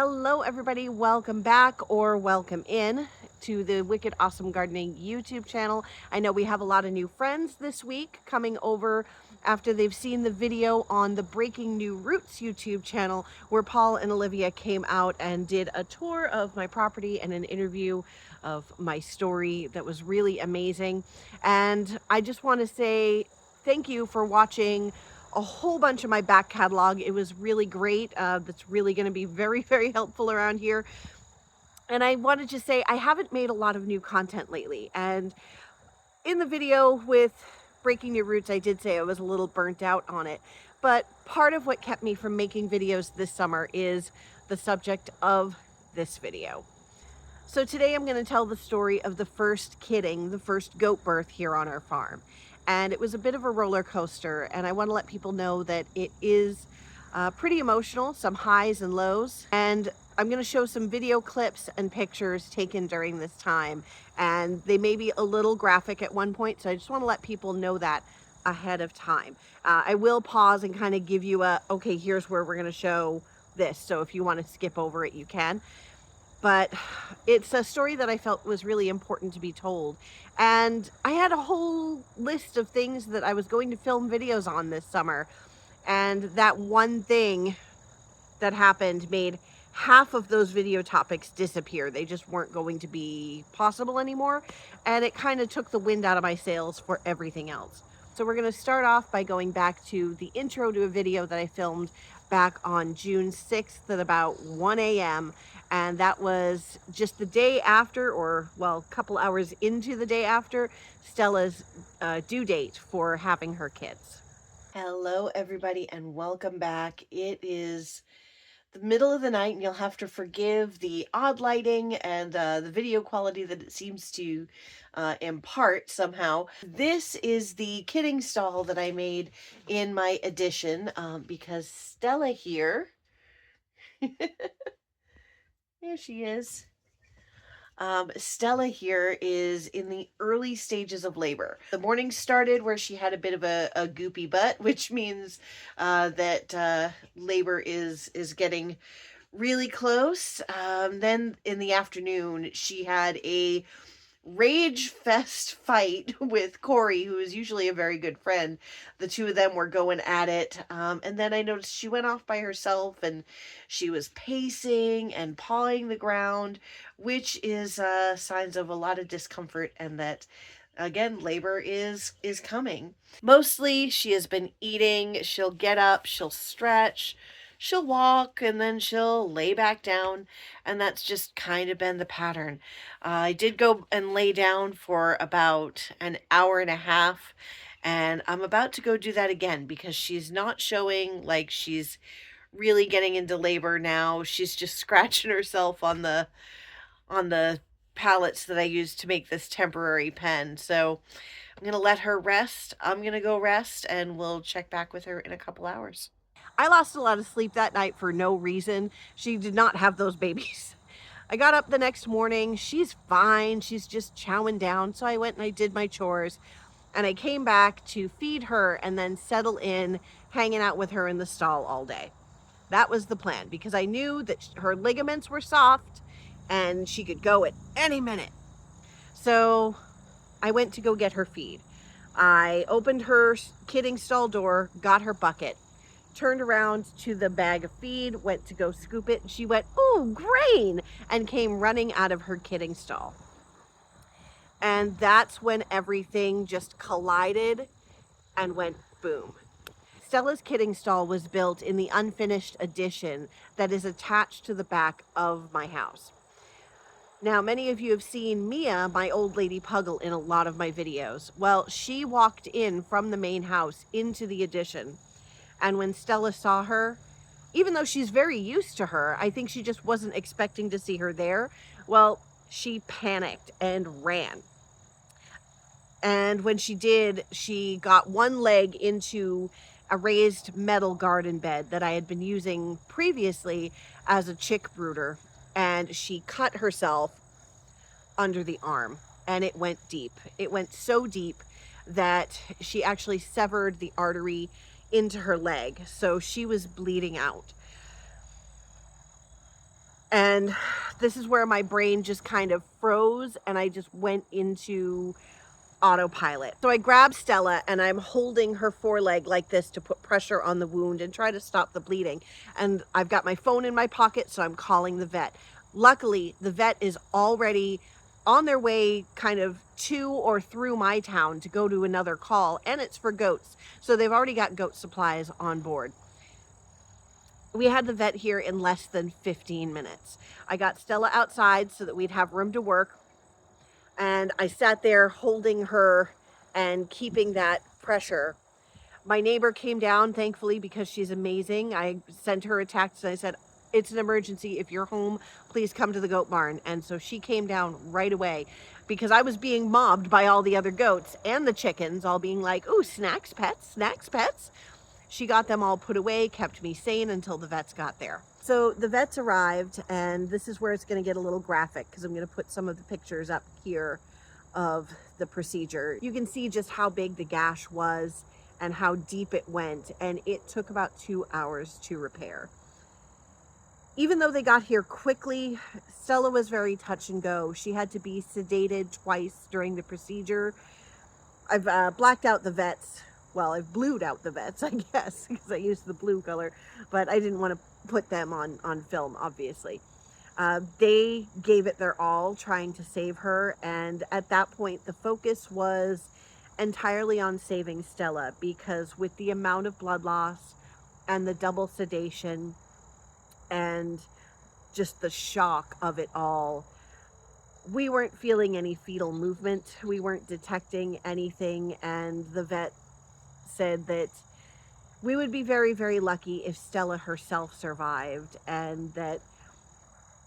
Hello everybody, welcome back or welcome in to the Wicked Awesome Gardening YouTube channel. I know we have a lot of new friends this week coming over after they've seen the video on the Breaking New Roots YouTube channel where Paul and Olivia came out and did a tour of my property and an interview of my story that was really amazing. And I just want to say thank you for watching a whole bunch of my back catalog. It was really great. That's really going to be very, very helpful around here. And I wanted to say I haven't made a lot of new content lately. And in the video with Breaking New Roots, I did say I was a little burnt out on it. But part of what kept me from making videos this summer is the subject of this video. So today I'm going to tell the story of the first kidding, the first goat birth here on our farm. And it was a bit of a roller coaster, and I want to let people know that it is pretty emotional, some highs and lows. And I'm going to show some video clips and pictures taken during this time, and they may be a little graphic at one point, so I just want to let people know that ahead of time. I will pause and kind of give you okay, here's where we're going to show this, so if you want to skip over it, you can. But it's a story that I felt was really important to be told. And I had a whole list of things that I was going to film videos on this summer. And that one thing that happened made half of those video topics disappear. They just weren't going to be possible anymore. And it kind of took the wind out of my sails for everything else. So we're going to start off by going back to the intro to a video that I filmed back on June 6th at about 1 a.m. And that was just the day after, or well, a couple hours into the day after Stella's due date for having her kids. Hello everybody and welcome back. It is the middle of the night and you'll have to forgive the odd lighting and the video quality that it seems to impart somehow. This is the kidding stall that I made in my addition because Stella here, here she is. Stella here is in the early stages of labor. The morning started where she had a bit of a goopy butt, which means that labor is getting really close. Then in the afternoon, she had a rage fest fight with Corey, who is usually a very good friend. The two of them were going at it. And then I noticed she went off by herself and she was pacing and pawing the ground, which is signs of a lot of discomfort and that again, labor is coming. Mostly she has been eating. She'll get up, she'll stretch, she'll walk, and then she'll lay back down, and that's just kind of been the pattern. I did go and lay down for about an hour and a half, and I'm about to go do that again because she's not showing like she's really getting into labor now. She's just scratching herself on the pallets that I used to make this temporary pen. So I'm going to let her rest. I'm going to go rest, and we'll check back with her in a couple hours. I lost a lot of sleep that night for no reason. She did not have those babies. I got up the next morning. She's fine. She's just chowing down. So I went and I did my chores. And I came back to feed her and then settle in, hanging out with her in the stall all day. That was the plan because I knew that her ligaments were soft and she could go at any minute. So I went to go get her feed. I opened her kidding stall door, got her bucket, turned around to the bag of feed, went to go scoop it, and she went, "Oh, grain," and came running out of her kidding stall. And that's when everything just collided and went boom. Stella's kidding stall was built in the unfinished addition that is attached to the back of my house. Now, many of you have seen Mia, my old lady puggle, in a lot of my videos. Well, she walked in from the main house into the addition. And when Stella saw her, even though she's very used to her, I think she just wasn't expecting to see her there. Well, she panicked and ran. And when she did, she got one leg into a raised metal garden bed that I had been using previously as a chick brooder. And she cut herself under the arm and it went deep. It went so deep that she actually severed the artery into her leg. So she was bleeding out. And this is where my brain just kind of froze and I just went into autopilot. So I grab Stella and I'm holding her foreleg like this to put pressure on the wound and try to stop the bleeding. And I've got my phone in my pocket, so I'm calling the vet. Luckily, the vet is already on their way kind of to or through my town to go to another call, and it's for goats. So they've already got goat supplies on board. We had the vet here in less than 15 minutes. I got Stella outside so that we'd have room to work. And I sat there holding her and keeping that pressure. My neighbor came down, thankfully, because she's amazing. I sent her a text and I said, it's an emergency. If you're home, please come to the goat barn. And so she came down right away because I was being mobbed by all the other goats and the chickens, all being like, ooh, snacks, pets, snacks, pets. She got them all put away, kept me sane until the vets got there. So the vets arrived, and this is where it's going to get a little graphic because I'm going to put some of the pictures up here of the procedure. You can see just how big the gash was and how deep it went, and it took about 2 hours to repair. Even though they got here quickly, Stella was very touch and go. She had to be sedated twice during the procedure. I've blacked out the vets. Well, I've blued out the vets, I guess, because I used the blue color, but I didn't want to put them on film, obviously. They gave it their all trying to save her, and at that point, the focus was entirely on saving Stella, because with the amount of blood loss and the double sedation and just the shock of it all, we weren't feeling any fetal movement. We weren't detecting anything, and the vet said that we would be very, very lucky if Stella herself survived, and that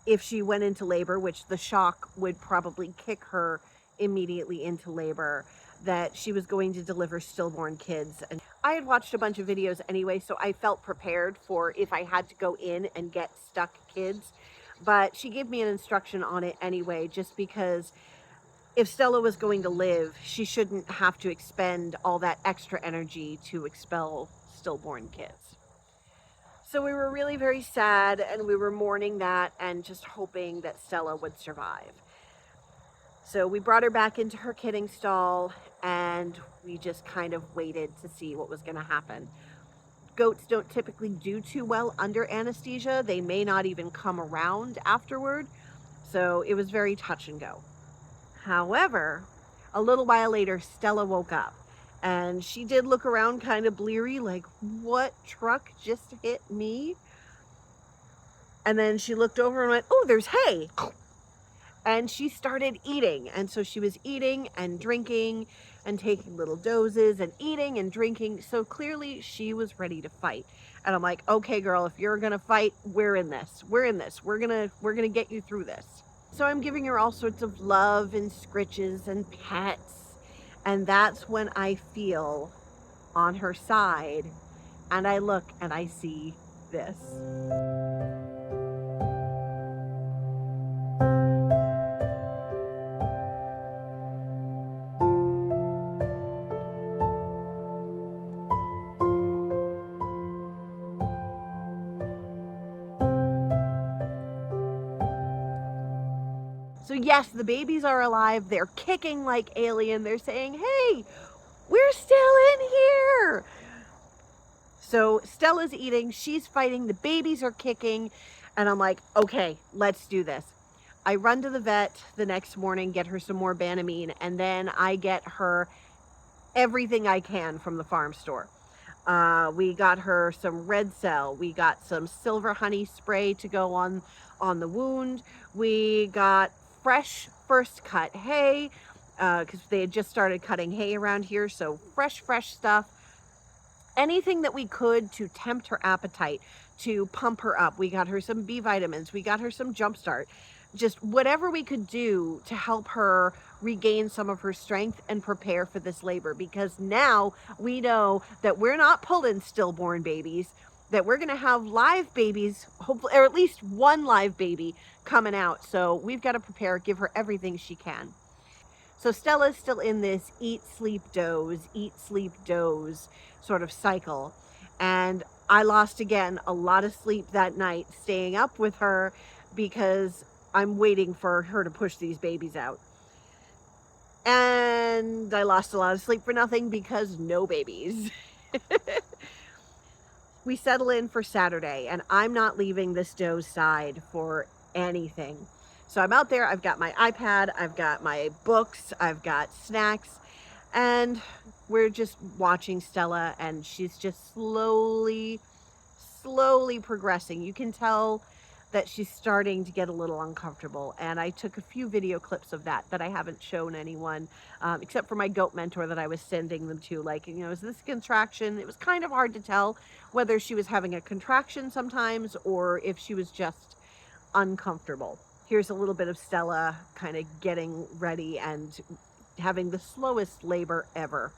if she went into labor, which the shock would probably kick her immediately into labor, that she was going to deliver stillborn kids. And I had watched a bunch of videos anyway, so I felt prepared for if I had to go in and get stuck kids. But she gave me an instruction on it anyway, just because if Stella was going to live, she shouldn't have to expend all that extra energy to expel stillborn kids. So we were really very sad, and we were mourning that and just hoping that Stella would survive. So we brought her back into her kidding stall, and we just kind of waited to see what was going to happen. Goats don't typically do too well under anesthesia. They may not even come around afterward. So it was very touch and go. However, a little while later, Stella woke up, and she did look around kind of bleary, like, what truck just hit me? And then she looked over and went, oh, there's hay. And she started eating. And so she was eating and drinking and taking little doses and eating and drinking. So clearly she was ready to fight. And I'm like, okay, girl, if you're going to fight, we're in this. We're in this. We're going to get you through this. So I'm giving her all sorts of love and scritches and pets. And that's when I feel on her side, and I look and I see this. So yes, the babies are alive. They're kicking like alien. They're saying, hey, we're still in here. So Stella's eating, she's fighting, the babies are kicking, and I'm like, okay, let's do this. I run to the vet the next morning, get her some more Banamine, and then I get her everything I can from the farm store. We got her some red cell. We got some silver honey spray to go on the wound. We got fresh first cut hay, because they had just started cutting hay around here. So fresh stuff. Anything that we could to tempt her appetite, to pump her up. We got her some B vitamins. We got her some Jumpstart. Just whatever we could do to help her regain some of her strength and prepare for this labor, because now we know that we're not pulling stillborn babies, that we're going to have live babies, hopefully, or at least one live baby coming out. So we've got to prepare, give her everything she can. So Stella's still in this eat, sleep, doze sort of cycle. And I lost again a lot of sleep that night, staying up with her, because I'm waiting for her to push these babies out. And I lost a lot of sleep for nothing because no babies. We settle in for Saturday, and I'm not leaving this doe's side for anything. So I'm out there, I've got my iPad, I've got my books, I've got snacks, and we're just watching Stella, and she's just slowly progressing. You can tell that she's starting to get a little uncomfortable. And I took a few video clips of that I haven't shown anyone, except for my goat mentor that I was sending them to. Like, you know, is this a contraction? It was kind of hard to tell whether she was having a contraction sometimes or if she was just uncomfortable. Here's a little bit of Stella kind of getting ready and having the slowest labor ever.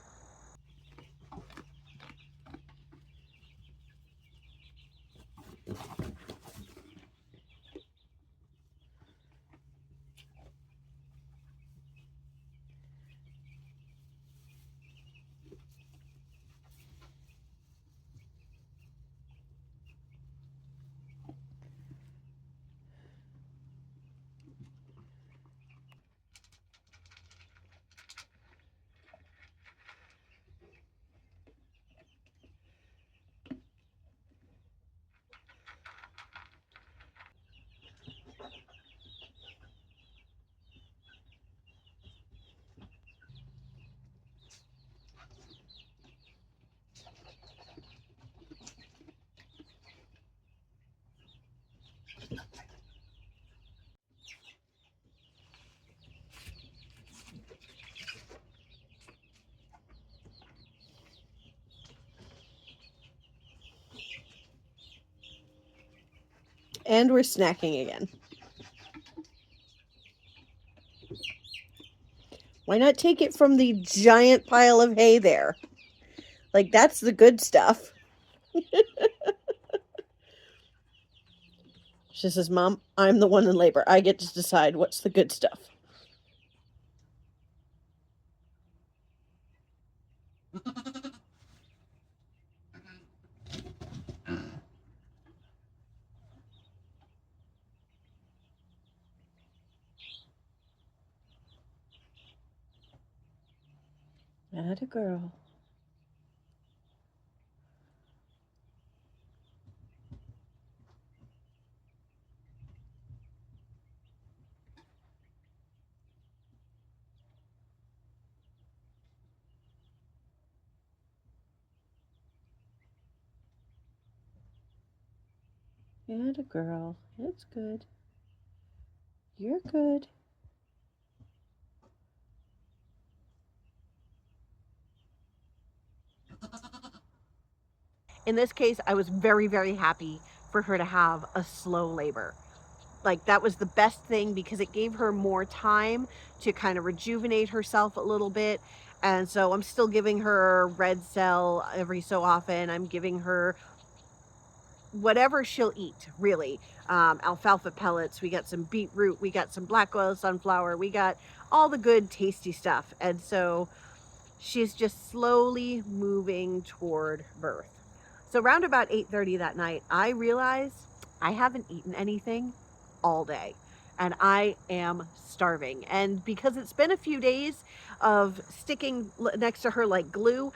And we're snacking again. Why not take it from the giant pile of hay there? Like, that's the good stuff. She says, Mom, I'm the one in labor. I get to decide what's the good stuff. Atta girl. Atta girl. It's good. You're good. In this case, I was very happy for her to have a slow labor. Like, that was the best thing because it gave her more time to kind of rejuvenate herself a little bit. And so I'm still giving her red cell every so often. I'm giving her whatever she'll eat, really. Alfalfa pellets, we got some beetroot, we got some black oil sunflower, we got all the good tasty stuff. And so she's just slowly moving toward birth. So around about 8:30 that night, I realized I haven't eaten anything all day and I am starving. And because it's been a few days of sticking next to her like glue,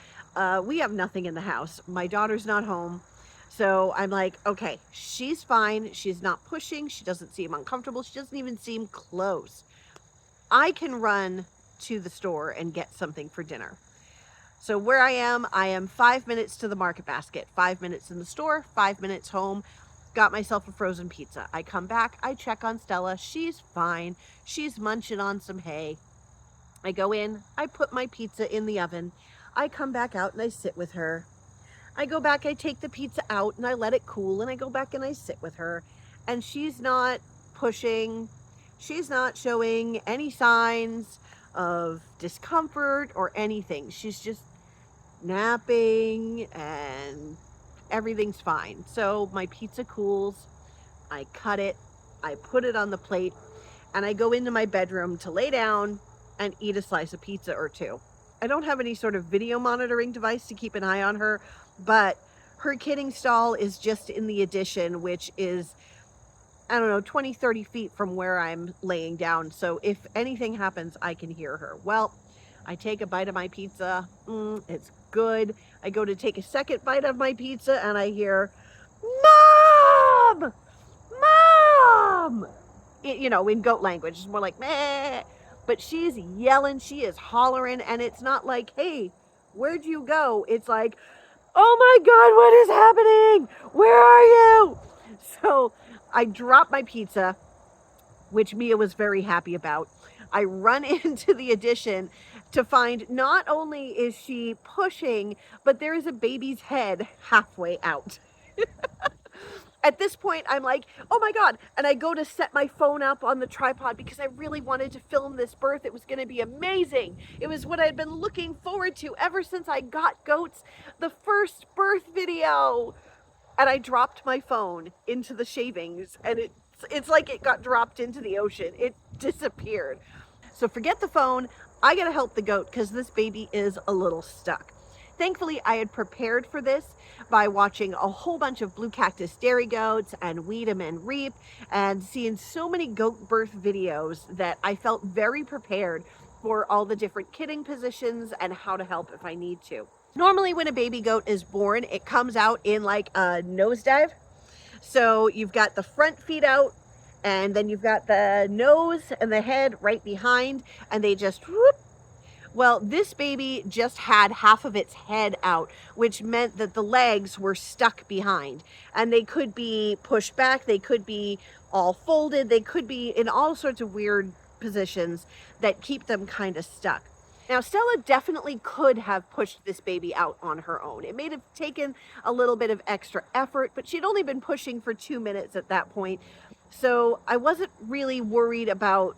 we have nothing in the house. My daughter's not home. So I'm like, okay, she's fine. She's not pushing. She doesn't seem uncomfortable. She doesn't even seem close. I can run to the store and get something for dinner. So where I am 5 minutes to the market basket, 5 minutes in the store, 5 minutes home. Got myself a frozen pizza. I come back, I check on Stella. She's fine. She's munching on some hay. I go in, I put my pizza in the oven. I come back out and I sit with her. I go back, I take the pizza out and I let it cool and I go back and I sit with her. And she's not pushing. She's not showing any signs of discomfort or anything. She's just napping and everything's fine. So my pizza cools, I cut it, I put it on the plate, and I go into my bedroom to lay down and eat a slice of pizza or two. I don't have any sort of video monitoring device to keep an eye on her, but her kidding stall is just in the addition, which is I don't know, 20, 30 feet from where I'm laying down. So if anything happens, I can hear her. Well, I take a bite of my pizza. It's good. I go to take a second bite of my pizza and I hear, Mom! Mom! In goat language. It's more like, meh. But she's yelling, she is hollering, and it's not like, hey, where'd you go? It's like, oh my God, what is happening? Where are you? So I drop my pizza, which Mia was very happy about. I run into the addition to find not only is she pushing, but there is a baby's head halfway out. At this point, I'm like, oh my God. And I go to set my phone up on the tripod because I really wanted to film this birth. It was going to be amazing. It was what I'd been looking forward to ever since I got goats, the first birth video. And I dropped my phone into the shavings, and it's like it got dropped into the ocean. It disappeared. So forget the phone. I got to help the goat because this baby is a little stuck. Thankfully, I had prepared for this by watching a whole bunch of Blue Cactus Dairy Goats and Weed 'em and Reap and seeing so many goat birth videos that I felt very prepared for all the different kidding positions and how to help if I need to. Normally when a baby goat is born, it comes out in like a nosedive. So you've got the front feet out, and then you've got the nose and the head right behind, and they just whoop. Well, this baby just had half of its head out, which meant that the legs were stuck behind, and they could be pushed back, they could be all folded, they could be in all sorts of weird positions that keep them kind of stuck. Now, Stella definitely could have pushed this baby out on her own. It may have taken a little bit of extra effort, but she'd only been pushing for 2 minutes at that point. So I wasn't really worried about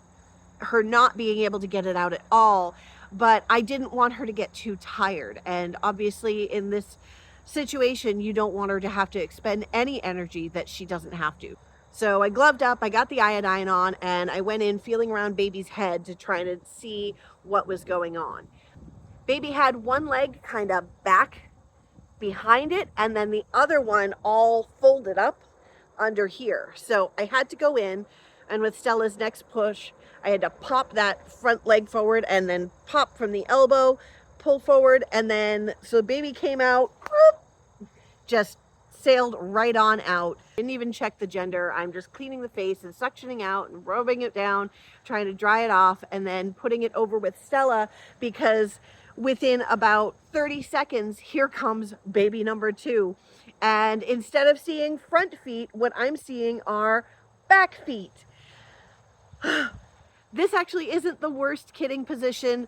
her not being able to get it out at all, but I didn't want her to get too tired. And obviously in this situation, you don't want her to have to expend any energy that she doesn't have to. So I gloved up, I got the iodine on, and I went in feeling around baby's head to try to see what was going on. Baby had one leg kind of back behind it, and then the other one all folded up under here. So I had to go in, and with Stella's next push, I had to pop that front leg forward and then pop from the elbow, pull forward, and then so the baby came out, whoop, just sailed right on out. Didn't even check the gender. I'm just cleaning the face and suctioning out and rubbing it down, trying to dry it off, and then putting it over with Stella, because within about 30 seconds, here comes baby number 2. And instead of seeing front feet, what I'm seeing are back feet. This actually isn't the worst kidding position.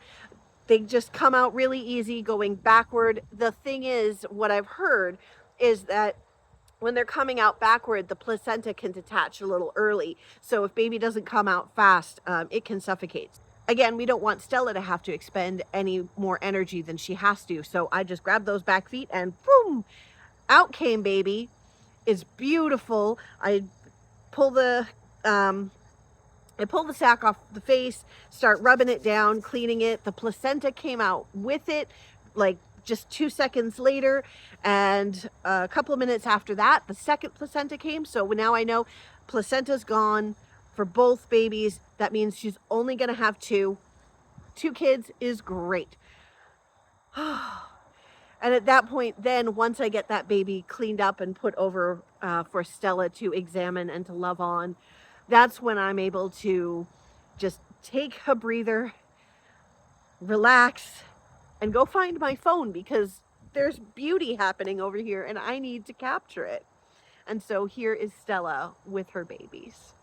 They just come out really easy going backward. The thing is, what I've heard is that when they're coming out backward, the placenta can detach a little early. So if baby doesn't come out fast, it can suffocate. Again, we don't want Stella to have to expend any more energy than she has to. So I just grabbed those back feet and boom, out came baby. It's beautiful. I pull the sack off the face, start rubbing it down, cleaning it. The placenta came out with it, like just 2 seconds later, and a couple of minutes after that, the second placenta came. So now I know placenta's gone for both babies. That means she's only going to have 2. 2 kids is great. And at that point, then once I get that baby cleaned up and put over for Stella to examine and to love on, that's when I'm able to just take a breather, relax, and go find my phone, because there's beauty happening over here and I need to capture it. And so here is Stella with her babies.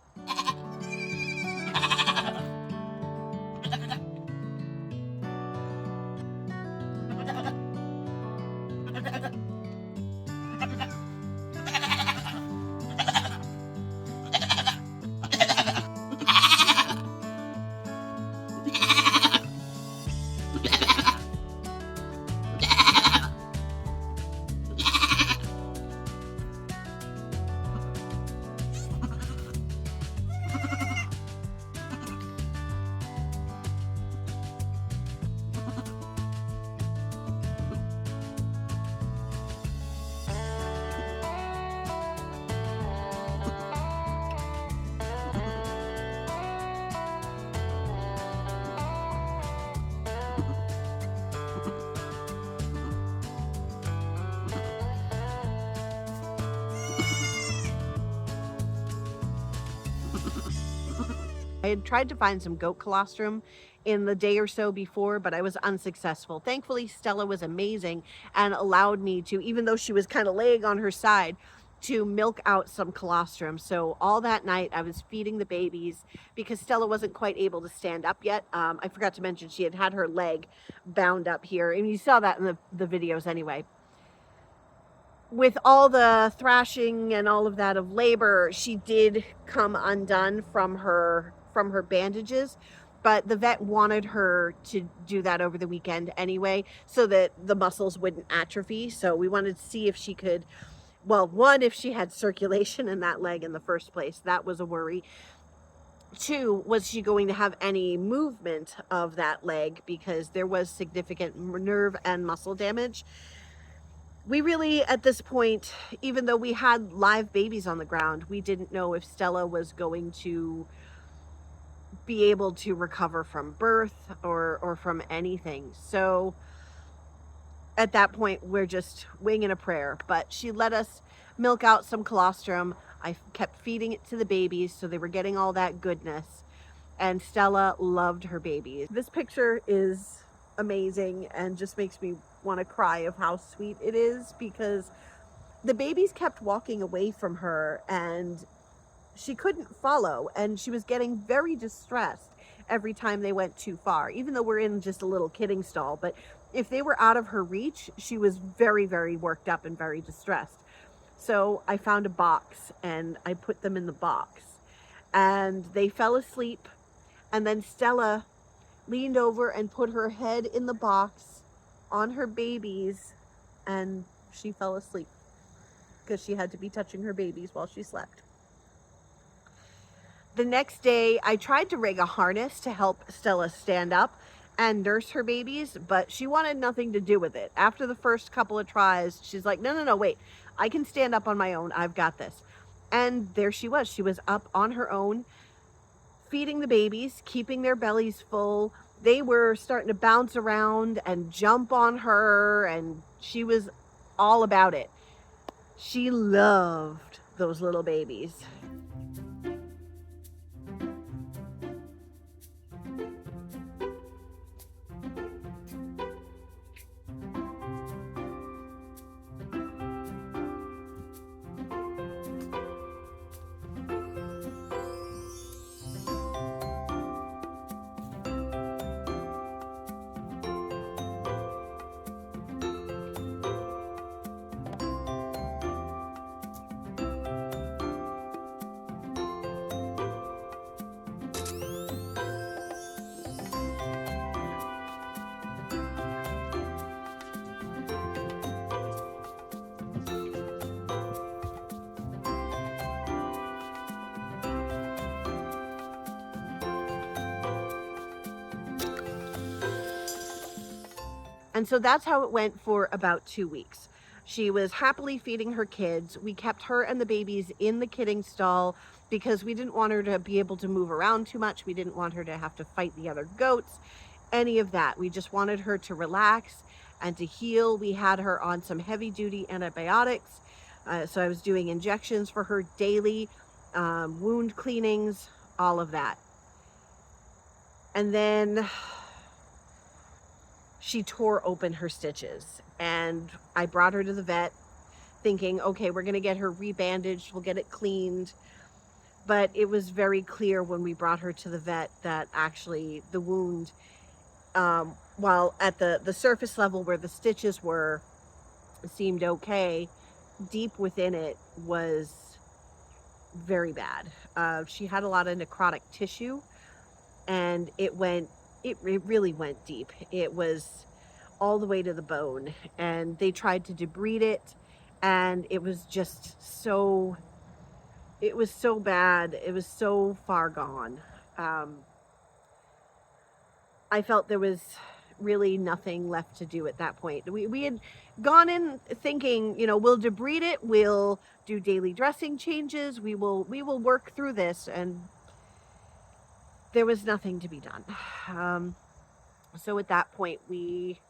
I had tried to find some goat colostrum in the day or so before, but I was unsuccessful. Thankfully, Stella was amazing and allowed me to, even though she was kind of laying on her side, to milk out some colostrum. So all that night I was feeding the babies because Stella wasn't quite able to stand up yet. I forgot to mention she had her leg bound up here, and you saw that in the videos anyway. With all the thrashing and all of that of labor, she did come undone from her bandages, but the vet wanted her to do that over the weekend anyway so that the muscles wouldn't atrophy. So we wanted to see if she could, well, one, if she had circulation in that leg in the first place. That was a worry. Two, was she going to have any movement of that leg, because there was significant nerve and muscle damage. We really, at this point, even though we had live babies on the ground, we didn't know if Stella was going to be able to recover from birth or from anything. So at that point, we're just winging a prayer. But she let us milk out some colostrum. I kept feeding it to the babies, so they were getting all that goodness. And Stella loved her babies. This picture is amazing and just makes me want to cry of how sweet it is, because the babies kept walking away from her and she couldn't follow, and she was getting very distressed every time they went too far, even though we're in just a little kidding stall. But if they were out of her reach, she was very, very worked up and very distressed. So I found a box and I put them in the box and they fell asleep. And then Stella leaned over and put her head in the box on her babies, and she fell asleep because she had to be touching her babies while she slept. The next day, I tried to rig a harness to help Stella stand up and nurse her babies, but she wanted nothing to do with it. After the first couple of tries, she's like, no, wait, I can stand up on my own. I've got this. And there she was. She was up on her own, feeding the babies, keeping their bellies full. They were starting to bounce around and jump on her, and she was all about it. She loved those little babies. And so that's how it went for about 2 weeks. She was happily feeding her kids. We kept her and the babies in the kidding stall because we didn't want her to be able to move around too much. We didn't want her to have to fight the other goats, any of that. We just wanted her to relax and to heal. We had her on some heavy duty antibiotics. So I was doing injections for her daily, wound cleanings, all of that. And then she tore open her stitches, and I brought her to the vet thinking, okay, we're going to get her rebandaged, we'll get it cleaned. But it was very clear when we brought her to the vet that actually the wound, while at the surface level where the stitches were, seemed okay, deep within it was very bad. She had a lot of necrotic tissue, and it really went deep. It was all the way to the bone, and they tried to debride it, and it was just so, it was so bad. It was so far gone. I felt there was really nothing left to do at that point. We had gone in thinking, we'll debride it, we'll do daily dressing changes, we will work through this, and there was nothing to be done. So at that point, we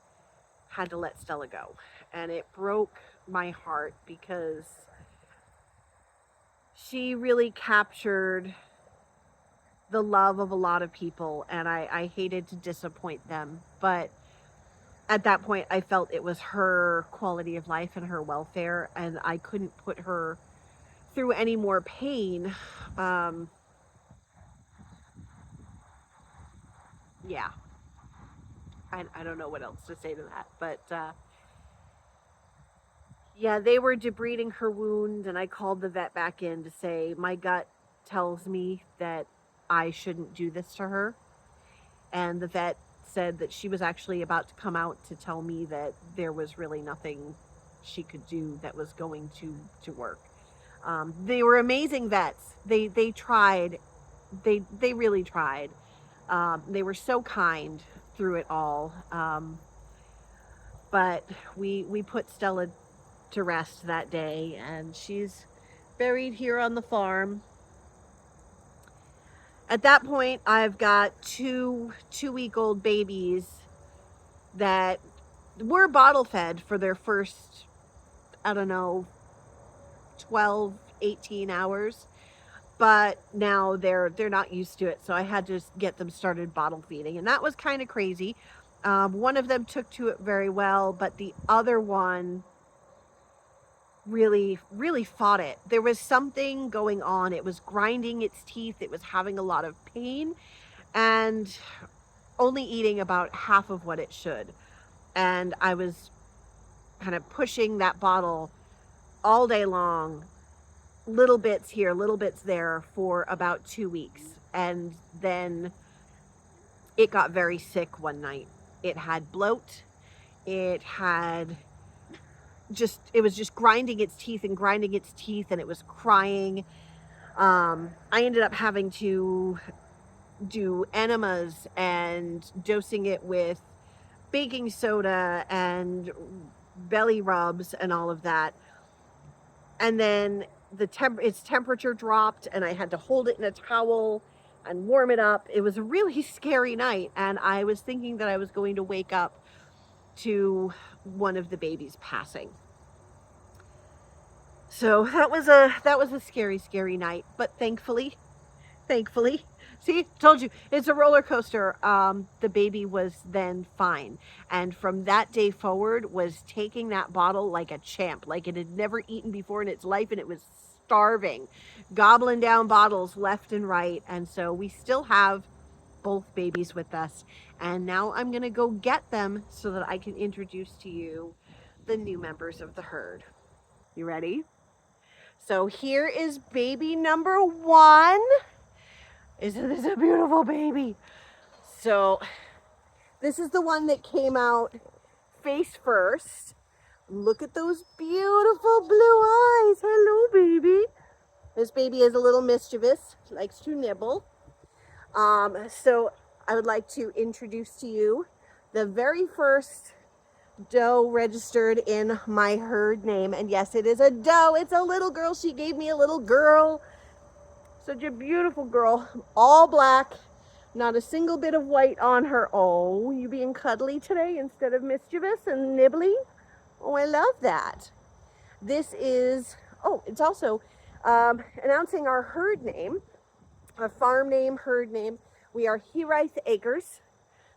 had to let Stella go. And it broke my heart because she really captured the love of a lot of people, and I hated to disappoint them. But at that point, I felt it was her quality of life and her welfare, and I couldn't put her through any more pain. Um, yeah, I don't know what else to say to that, but yeah, they were debriding her wound, and I called the vet back in to say, my gut tells me that I shouldn't do this to her. And the vet said that she was actually about to come out to tell me that there was really nothing she could do that was going to work. They were amazing vets. They tried. They really tried. They were so kind through it all. But we put Stella to rest that day, and she's buried here on the farm. At that point, I've got two-week-old babies that were bottle fed for their first, I don't know, 12, 18 hours. But now they're not used to it, so I had to get them started bottle feeding, and that was kind of crazy. One of them took to it very well, but the other one really fought it. There was something going on. It was grinding its teeth. It was having a lot of pain, and only eating about half of what it should. And I was kind of pushing that bottle all day long, little bits here, little bits there, for about 2 weeks. And then it got very sick one night. It had bloat. It had it was just grinding its teeth and grinding its teeth, and it was crying. I ended up having to do enemas and dosing it with baking soda and belly rubs and all of that. And then its temperature dropped, and I had to hold it in a towel and warm it up. It was a really scary night, and I was thinking that I was going to wake up to one of the babies passing. So that was a scary night, but thankfully, see, told you, it's a roller coaster. The baby was then fine, and from that day forward was taking that bottle like a champ, like it had never eaten before in its life, and it was starving, gobbling down bottles left and right. And so we still have both babies with us, and now I'm gonna go get them so that I can introduce to you the new members of the herd. You ready? So here is baby number one. Isn't this a beautiful baby? So this is the one that came out face first. Look at those beautiful blue eyes. Hello, baby. This baby is a little mischievous, likes to nibble. So I would like to introduce to you the very first doe registered in my herd name. And yes, it is a doe. It's a little girl. She gave me a little girl. Such a beautiful girl, all black, not a single bit of white on her. Oh, you being cuddly today instead of mischievous and nibbly? Oh, I love that. This is, oh, it's also announcing our herd name, our farm name, herd name. We are Hiraeth Acres.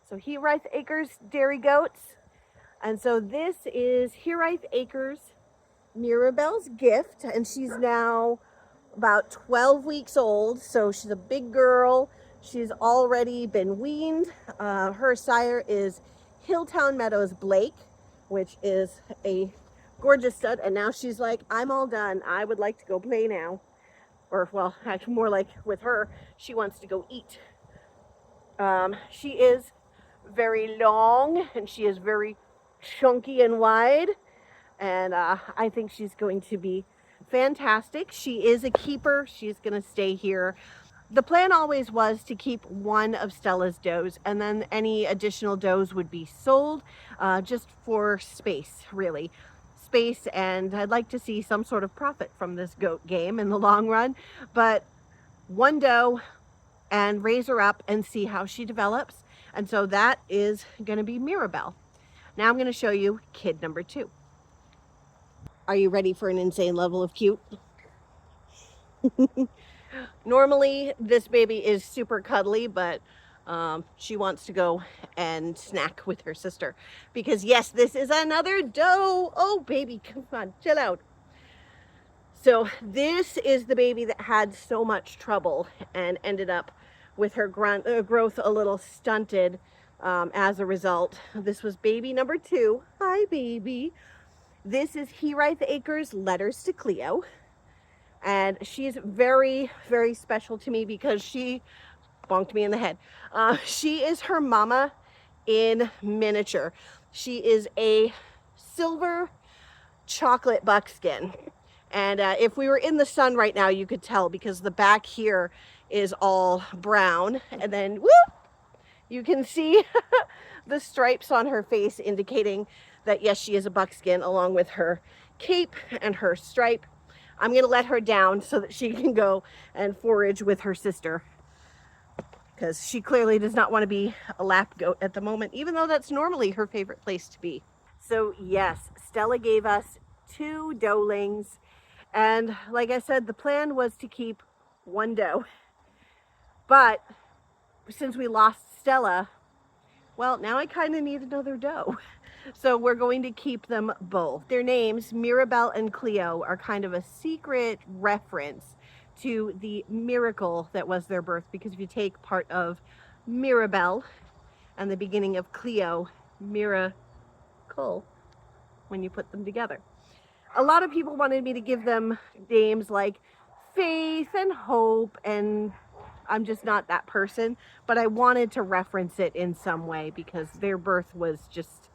So Hiraeth Acres dairy goats. And so this is Hiraeth Acres, Mirabelle's gift, and she's now about 12 weeks old, so she's a big girl. She's already been weaned. Her sire is Hilltown Meadows Blake, which is a gorgeous stud, and now she's like, I'm all done. I would like to go play now. Or, well, actually more like with her, she wants to go eat. She is very long, and she is very chunky and wide, and I think she's going to be fantastic. She is a keeper. She's going to stay here. The plan always was to keep one of Stella's does, and then any additional does would be sold, just for space, really. Space, and I'd like to see some sort of profit from this goat game in the long run. But one doe, and raise her up and see how she develops. And so that is going to be Mirabelle. Now I'm going to show you kid number 2. Are you ready for an insane level of cute? Normally, this baby is super cuddly, but she wants to go and snack with her sister. Because yes, this is another doe. Oh, baby, come on, chill out. So this is the baby that had so much trouble and ended up with her growth a little stunted as a result. This was baby number 2. Hi, baby. This is He Writes Acres Letters to Cleo. And she's very, very special to me because she bonked me in the head. She is her mama in miniature. She is a silver chocolate buckskin. And if we were in the sun right now, you could tell because the back here is all brown. And then, whoop, you can see the stripes on her face indicating that, yes, she is a buckskin along with her cape and her stripe. I'm going to let her down so that she can go and forage with her sister because she clearly does not want to be a lap goat at the moment, even though that's normally her favorite place to be. So yes, Stella gave us 2 doelings. And like I said, the plan was to keep 1 doe. But since we lost Stella, well, now I kind of need another doe. So we're going to keep them both. Their names, Mirabelle and Cleo, are kind of a secret reference to the miracle that was their birth. Because if you take part of Mirabelle and the beginning of Cleo, miracle, when you put them together. A lot of people wanted me to give them names like Faith and Hope, and I'm just not that person. But I wanted to reference it in some way because their birth was just,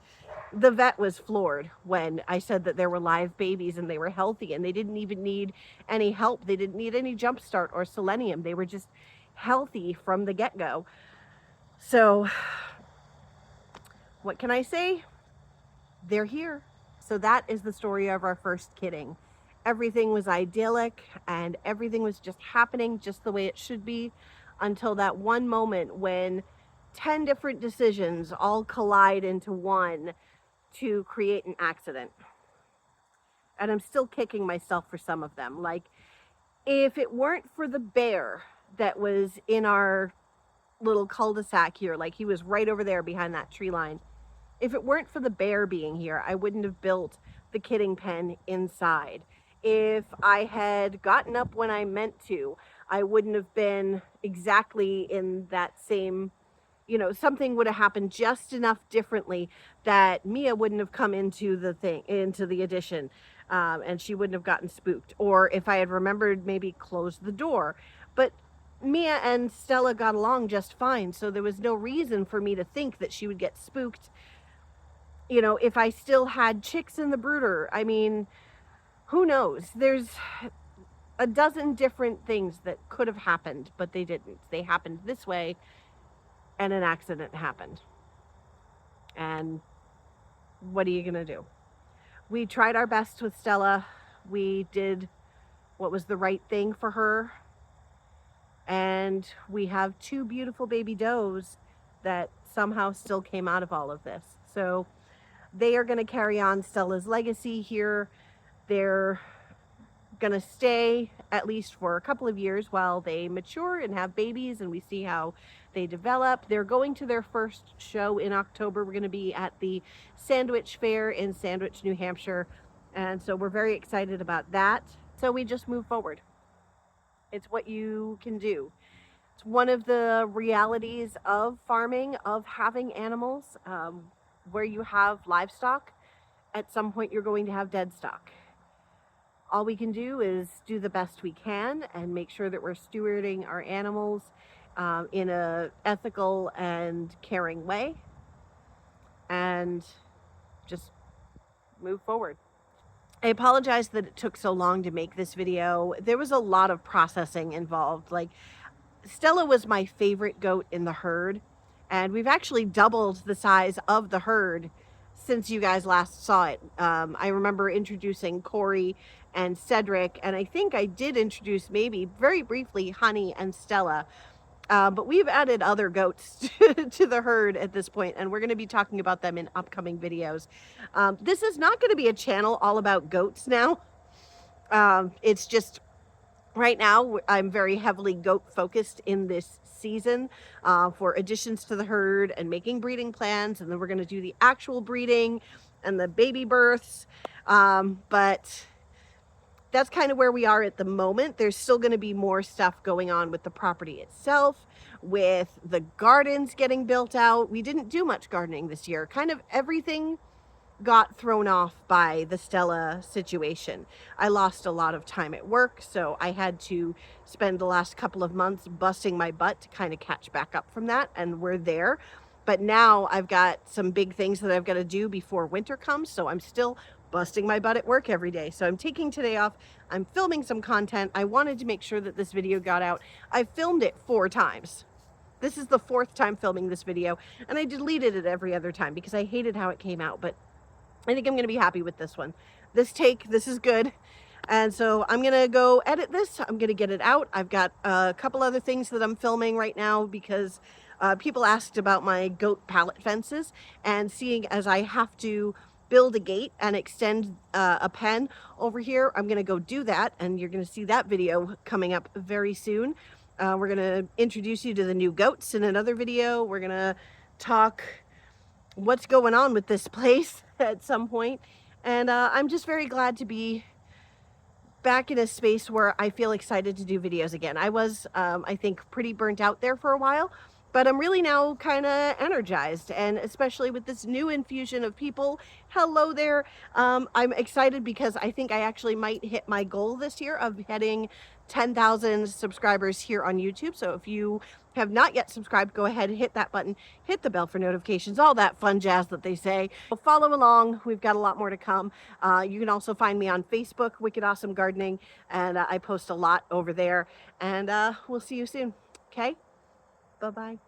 the vet was floored when I said that there were live babies and they were healthy and they didn't even need any help. They didn't need any jump start or selenium. They were just healthy from the get-go. So what can I say? They're here. So that is the story of our first kidding. Everything was idyllic and everything was just happening just the way it should be until that one moment when 10 different decisions all collide into one to create an accident. And I'm still kicking myself for some of them. Like, if it weren't for the bear that was in our little cul-de-sac here, like he was right over there behind that tree line, if it weren't for the bear being here, I wouldn't have built the kidding pen inside. If I had gotten up when I meant to, I wouldn't have been exactly in that same, something would have happened just enough differently that Mia wouldn't have come into the addition, and she wouldn't have gotten spooked. Or if I had remembered, maybe close the door. But Mia and Stella got along just fine, so there was no reason for me to think that she would get spooked. If I still had chicks in the brooder, I mean, who knows? There's a dozen different things that could have happened, but they didn't. They happened this way, and an accident happened. And what are you going to do? We tried our best with Stella. We did what was the right thing for her. And we have 2 beautiful baby does that somehow still came out of all of this. So they are going to carry on Stella's legacy here. They're going to stay at least for a couple of years while they mature and have babies and we see how they develop. They're going to their first show in October. We're going to be at the Sandwich Fair in Sandwich, New Hampshire. And so we're very excited about that. So we just move forward. It's what you can do. It's one of the realities of farming, of having animals. Where you have livestock, at some point you're going to have dead stock. All we can do is do the best we can and make sure that we're stewarding our animals in a ethical and caring way, and just move forward. I apologize that it took so long to make this video. There was a lot of processing involved. Like, Stella was my favorite goat in the herd. And we've actually doubled the size of the herd since you guys last saw it. I remember introducing Corey and Cedric, and I think I did introduce maybe very briefly Honey and Stella. But we've added other goats to the herd at this point, and we're going to be talking about them in upcoming videos. This is not going to be a channel all about goats now. It's just Right now, I'm very heavily goat focused in this season for additions to the herd and making breeding plans. And then we're going to do the actual breeding and the baby births. But that's kind of where we are at the moment. There's still going to be more stuff going on with the property itself, with the gardens getting built out. We didn't do much gardening this year. Kind of everything got thrown off by the Stella situation. I lost a lot of time at work, so I had to spend the last couple of months busting my butt to kind of catch back up from that, and we're there. But now I've got some big things that I've got to do before winter comes, so I'm still busting my butt at work every day. So I'm taking today off. I'm filming some content. I wanted to make sure that this video got out. I filmed it 4 times. This is the 4th time filming this video, and I deleted it every other time because I hated how it came out, but I think I'm going to be happy with this one. This is good. And so I'm going to go edit this. I'm going to get it out. I've got a couple other things that I'm filming right now because people asked about my goat pallet fences, and seeing as I have to build a gate and extend a pen over here, I'm going to go do that. And you're going to see that video coming up very soon. We're going to introduce you to the new goats in another video. We're going to talk what's going on with this place at some point. And I'm just very glad to be back in a space where I feel excited to do videos again. I was, I think, pretty burnt out there for a while, but I'm really now kind of energized, and especially with this new infusion of people. Hello there. I'm excited because I think I actually might hit my goal this year of hitting 10,000 subscribers here on YouTube. So if you have not yet subscribed, go ahead and hit that button, hit the bell for notifications, all that fun jazz that they say. Follow along. We've got a lot more to come. You can also find me on Facebook, Wicked Awesome Gardening, and I post a lot over there. And we'll see you soon. Okay? Bye-bye.